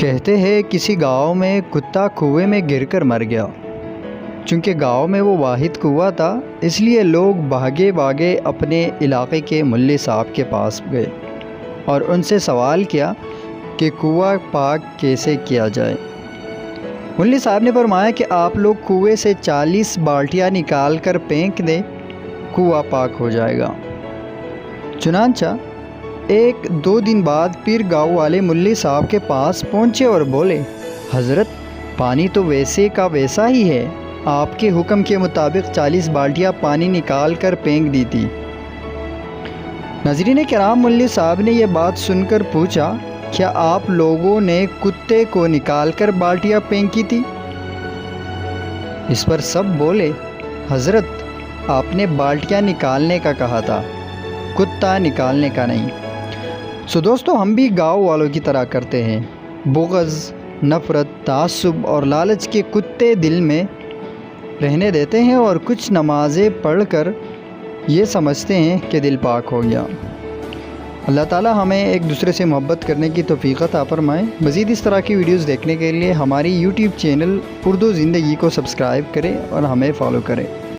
کہتے ہیں کسی گاؤں میں کتا کنویں میں گر کر مر گیا۔ چونکہ گاؤں میں وہ واحد کنواں تھا، اس لیے لوگ بھاگے بھاگے اپنے علاقے کے ملے صاحب کے پاس گئے اور ان سے سوال کیا کہ کنواں پاک کیسے کیا جائے۔ ملے صاحب نے فرمایا کہ آپ لوگ کنویں سے 40 بالٹیاں نکال کر پھینک دیں، کنواں پاک ہو جائے گا۔ چنانچہ 1-2 دن بعد پھر گاؤں والے ملے صاحب کے پاس پہنچے اور بولے، حضرت پانی تو ویسے کا ویسا ہی ہے، آپ کے حکم کے مطابق 40 بالٹیاں پانی نکال کر پھینک دی تھی۔ ناظرین کرام، ملے صاحب نے یہ بات سن کر پوچھا، کیا آپ لوگوں نے کتے کو نکال کر بالٹیاں پھینکی تھی؟ اس پر سب بولے، حضرت آپ نے بالٹیاں نکالنے کا کہا تھا، کتا نکالنے کا نہیں۔ دوستو، ہم بھی گاؤں والوں کی طرح کرتے ہیں، بغض، نفرت، تعصب اور لالچ کے کتے دل میں رہنے دیتے ہیں اور کچھ نمازیں پڑھ کر یہ سمجھتے ہیں کہ دل پاک ہو گیا۔ اللہ تعالی ہمیں ایک دوسرے سے محبت کرنے کی توفیق عطا فرمائے۔ مزید اس طرح کی ویڈیوز دیکھنے کے لیے ہماری YouTube چینل اردو زندگی کو سبسکرائب کریں اور ہمیں فالو کریں۔